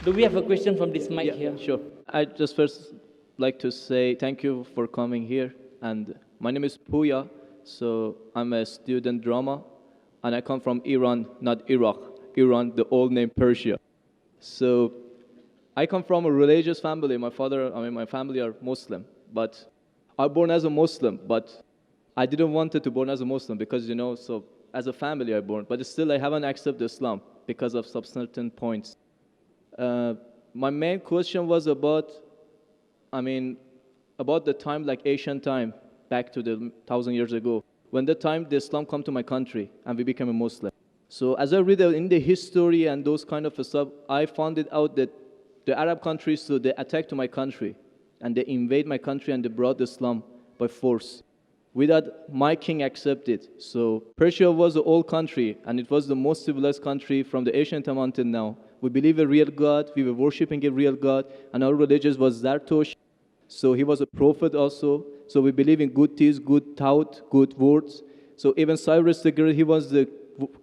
Do we have a question from this mic Yeah, here? sure. I just first like to say thank you for coming here. And my name is Puya. So I'm a student drama, and I come from Iran, not Iraq. Iran, the old name Persia. So I come from a religious family. My family are Muslim, but I born as a Muslim, but I didn't want it to born as a Muslim because, so as a family I born, but still I haven't accepted Islam because of some certain points. Uh, my main question was about, I mean, about the time, like ancient time, back to the 1,000 years ago, when the time the Islam come to my country and we became a Muslim. So as I read in the history and those kind of stuff, I found it out that the Arab countries, so they attacked to my country, and they invade my country and they brought Islam by force, without my king accepted. So Persia was an old country, and it was the most civilized country from the ancient time until now. We believe a real God, we were worshipping a real God, and our religion was Zartosh. So he was a prophet also. So we believe in good deeds, good thought, good words. So even Cyrus the Great, he was the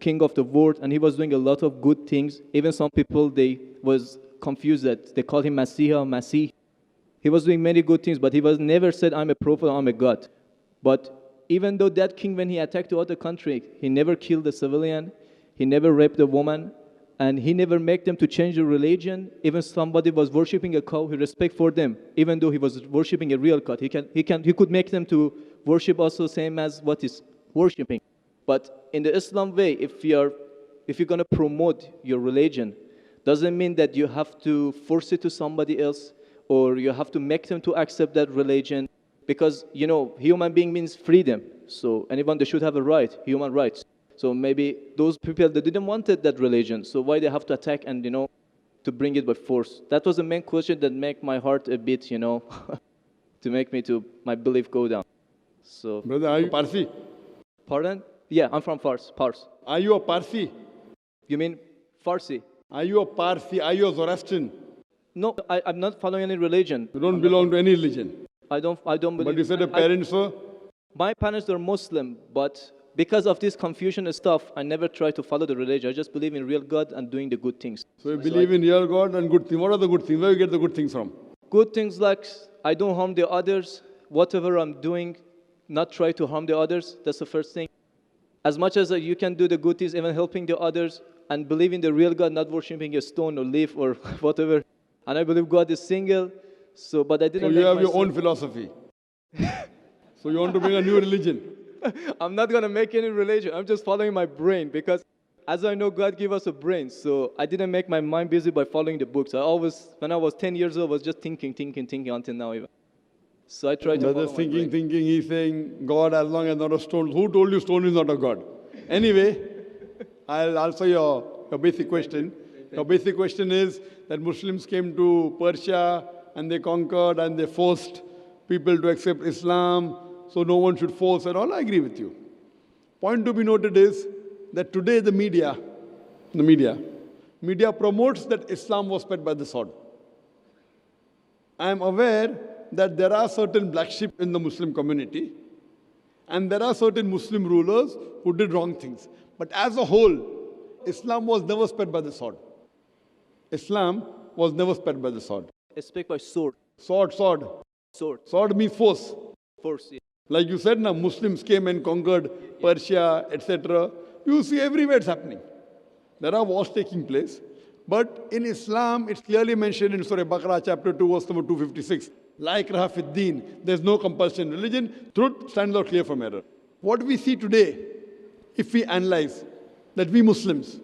king of the world, and he was doing a lot of good things. Even some people, they was confused that they called him Messiah, Masih. He was doing many good things, but he was never said, I'm a prophet, I'm a God. But even though that king, when he attacked the other country, he never killed a civilian, he never raped a woman, and he never made them to change the religion. Even somebody was worshiping a cow, he respect for them, even though he was worshiping a real God. He could make them to worship also same as what is worshiping. But in the Islam way, if you're going to promote your religion, doesn't mean that you have to force it to somebody else, or you have to make them to accept that religion, because human being means freedom. So anyone, they should have a right, human rights. So maybe those people that didn't want that religion, so why they have to attack and to bring it by force? That was the main question that make my heart a bit to make me to my belief go down. So Brother, are you Parsi? pardon? Yeah, I'm from Pars. Are you a Parsi? You mean Farsi? Are you a Parsi? Are you a Zoroastrian? No, I'm not following any religion. You don't belong to any religion. I don't believe. But you said your parents were? My parents are Muslim, but because of this confusion and stuff, I never try to follow the religion. I just believe in real God and doing the good things. So you believe in real God and good things. What are the good things? Where you get the good things from? Good things like I don't harm the others. Whatever I'm doing, not try to harm the others. That's the first thing. As much as you can do the good things, even helping the others, and believe in the real God, not worshiping a stone or leaf or whatever. And I believe God is single. So, but I didn't. So you have your own philosophy. So you want to bring a new religion. I'm not going to make any religion. I'm just following my brain, because as I know, God gave us a brain. So I didn't make my mind busy by following the books. When I was 10 years old, I was just thinking until now even. So I tried to Brother's follow my brain. thinking, he's saying, God as long as not a stone. Who told you stone is not a God? Anyway, I'll answer your basic question. Your basic question is that Muslims came to Persia and they conquered and they forced people to accept Islam, so no one should force and all. I agree with you. Point to be noted is that today the media promotes that Islam was spread by the sword. I am aware that there are certain black sheep in the Muslim community, and there are certain Muslim rulers who did wrong things. But as a whole, Islam was never spread by the sword. Islam was never spread by the sword. I speak by sword. Sword. Sword. Sword means force. Force. Yeah. Like you said, now Muslims came and conquered Persia, etc. You see everywhere it's happening. There are wars taking place. But in Islam, it's clearly mentioned in Surah Baqarah, chapter 2, verse number 256. La ikraha fid deen. There's no compulsion in religion. Truth stands out clear from error. What we see today, if we analyze that we Muslims,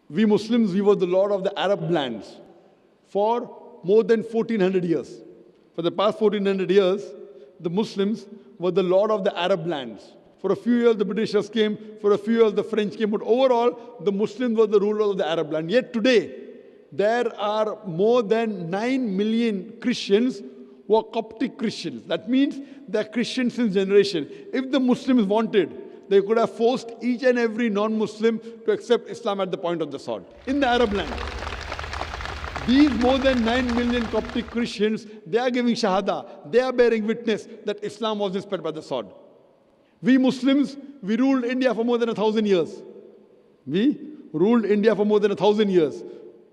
we were the lord of the Arab lands for more than 1400 years. For the past 1400 years, the Muslims were the lord of the Arab lands. For a few years, the Britishers came. For a few years, the French came. But overall, the Muslims were the rulers of the Arab land. Yet today, there are more than 9 million Christians who are Coptic Christians. That means they are Christians since generation. If the Muslims wanted, they could have forced each and every non-Muslim to accept Islam at the point of the sword in the Arab land. These more than 9 million Coptic Christians, they are giving Shahada. They are bearing witness that Islam was spread by the sword. We Muslims, we ruled India for more than 1,000 years. We ruled India for more than 1,000 years.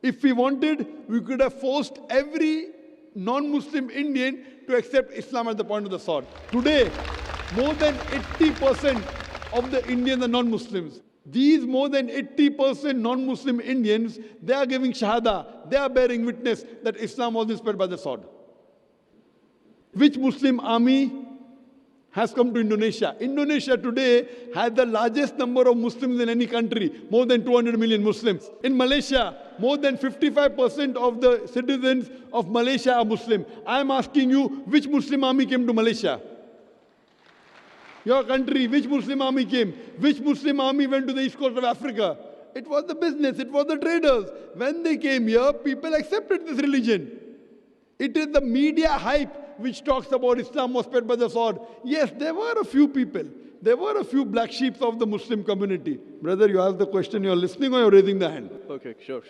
If we wanted, we could have forced every non-Muslim Indian to accept Islam at the point of the sword. Today, more than 80% of the Indians are non-Muslims. These more than 80% non-Muslim Indians, they are giving shahada, they are bearing witness that Islam was spread by the sword. Which Muslim army has come to Indonesia? Indonesia today has the largest number of Muslims in any country, more than 200 million Muslims. In Malaysia, more than 55% of the citizens of Malaysia are Muslim. I am asking you, which Muslim army came to Malaysia? Your country, which Muslim army came? Which Muslim army went to the east coast of Africa? It was the business, it was the traders. When they came here, people accepted this religion. It is the media hype which talks about Islam was spread by the sword. Yes, there were a few people. There were a few black sheep of the Muslim community. Brother, you asked the question, you are listening or you are raising the hand? Okay, sure.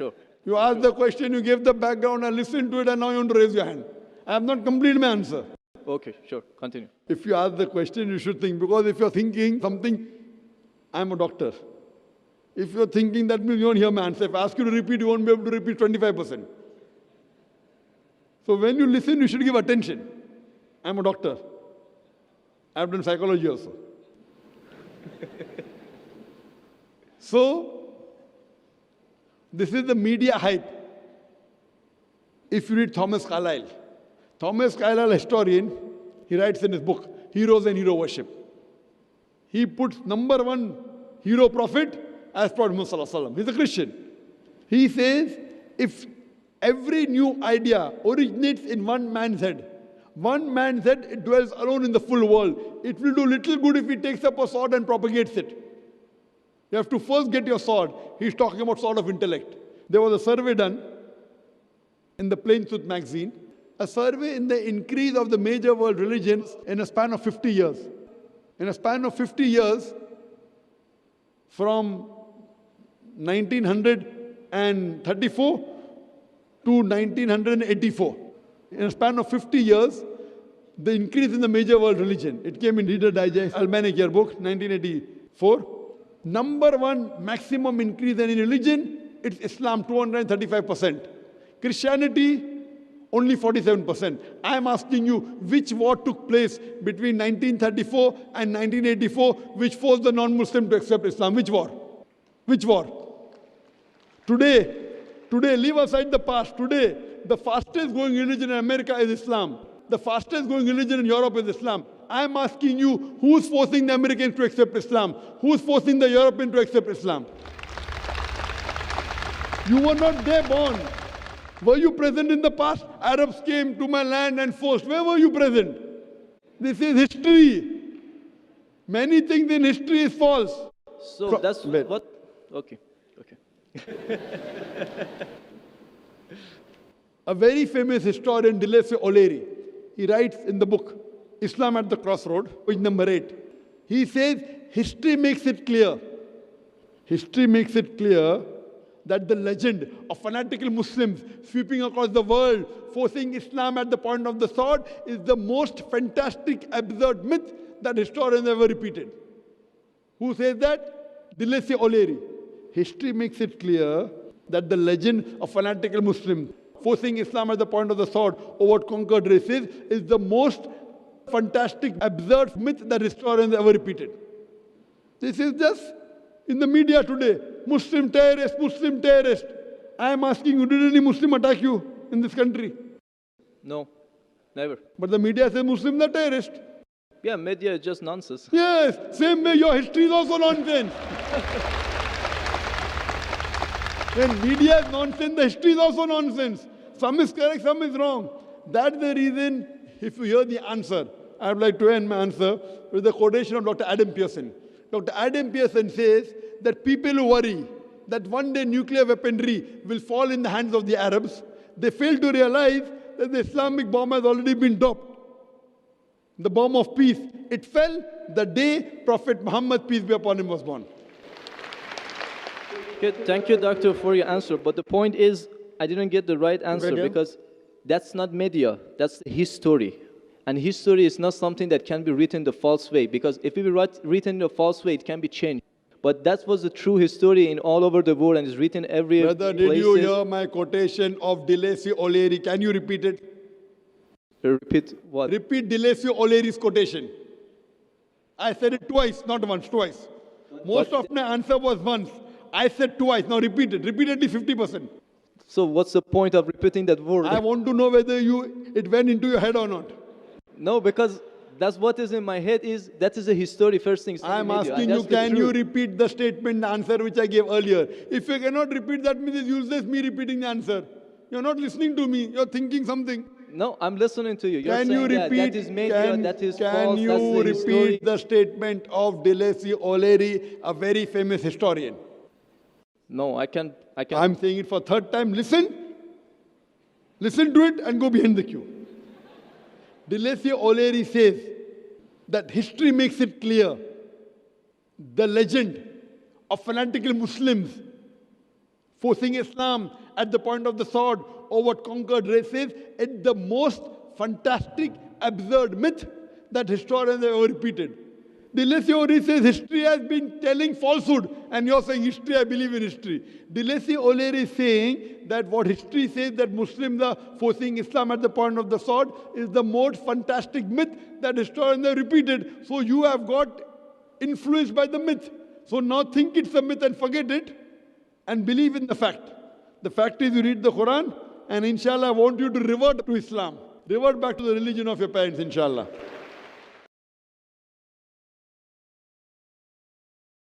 You asked the question, you gave the background, I listened to it, and now you want to raise your hand. I have not completed my answer. Okay, sure. Continue. If you ask the question, you should think. Because if you're thinking something, I'm a doctor. If you're thinking, that means you won't hear my answer. If I ask you to repeat, you won't be able to repeat 25%. So when you listen, you should give attention. I'm a doctor. I've done psychology also. So, this is the media hype. If you read Thomas Carlyle, historian, he writes in his book, Heroes and Hero Worship. He puts number one hero prophet as Prophet Muhammad Sallallahu Alaihi Wasallam. He's a Christian. He says, if every new idea originates in one man's head, it dwells alone in the full world. It will do little good if he takes up a sword and propagates it. You have to first get your sword. He's talking about sword of intellect. There was a survey done in the Plain Truth magazine, a survey in the increase of the major world religions in a span of 50 years. In a span of 50 years, from 1934 to 1984. In a span of 50 years, the increase in the major world religion. It came in Reader Digest, Almanac Yearbook, 1984. Number one maximum increase in religion, it's Islam, 235%. Christianity, only 47%. I am asking you, which war took place between 1934 and 1984, which forced the non-Muslim to accept Islam? Which war? Which war? Today, leave aside the past. Today, the fastest growing religion in America is Islam. The fastest growing religion in Europe is Islam. I am asking you, who's forcing the Americans to accept Islam? Who's forcing the Europeans to accept Islam? You were not there born. Were you present in the past? Arabs came to my land and forced. Where were you present? This is history. Many things in history is false. So that's what? Okay. A very famous historian, Dilese O'Leary, he writes in the book, Islam at the Crossroad, page number 8. He says, history makes it clear that the legend of fanatical Muslims sweeping across the world, forcing Islam at the point of the sword, is the most fantastic, absurd myth that historians ever repeated. Who says that? Dilese O'Leary. History makes it clear that the legend of fanatical Muslims forcing Islam at the point of the sword over conquered races is the most fantastic, absurd myth that historians ever repeated. This is just in the media today. Muslim terrorist. I am asking you, did any Muslim attack you in this country? No, never. But the media says Muslims are terrorists. Yeah, media is just nonsense. Yes, same way your history is also nonsense. When media is nonsense, the history is also nonsense. Some is correct, some is wrong. That's the reason, if you hear the answer, I would like to end my answer with the quotation of Dr. Adam Pearson. Dr. Adam Pearson says that people who worry that one day nuclear weaponry will fall in the hands of the Arabs, they fail to realize that the Islamic bomb has already been dropped. The bomb of peace. It fell the day Prophet Muhammad, peace be upon him, was born. Okay, thank you, doctor, for your answer. But the point is, I didn't get the right answer because that's not media, that's history. And history is not something that can be written the false way, because if it be written in a false way, it can be changed. But that was the true history in all over the world and is written every Brother, did you places. hear my quotation of Delesi O'Leary? Can you repeat it? Repeat what? Repeat Delesi O'Leary's quotation. I said it twice, not once, twice. Most of my answer was once. I said twice. Now repeat it. Repeatedly 50%. So what's the point of repeating that word? I want to know whether it went into your head or not. No, because that's what is in my head that is a history first thing. I am asking you, can you repeat the statement, the answer which I gave earlier? If you cannot repeat, that means it's useless me repeating the answer. You're not listening to me. You're thinking something. No, I'm listening to you. You're Can saying you repeat? that is media, that is false, Can that's you the history. repeat the statement of Delesi O'Leary, a very famous historian? No, I can't. I'm saying it for third time. Listen to it and go behind the queue. Delesi O'Leary says that history makes it clear the legend of fanatical Muslims forcing Islam at the point of the sword over conquered races is the most fantastic, absurd myth that historians have ever repeated. Delesi O'Leary says history has been telling falsehood, and you're saying history, I believe in history. Delesi O'Leary is saying that what history says that Muslims are forcing Islam at the point of the sword is the most fantastic myth that historians have repeated. So you have got influenced by the myth. So now think it's a myth and forget it and believe in the fact. The fact is you read the Quran and inshallah I want you to revert to Islam. Revert back to the religion of your parents, inshallah.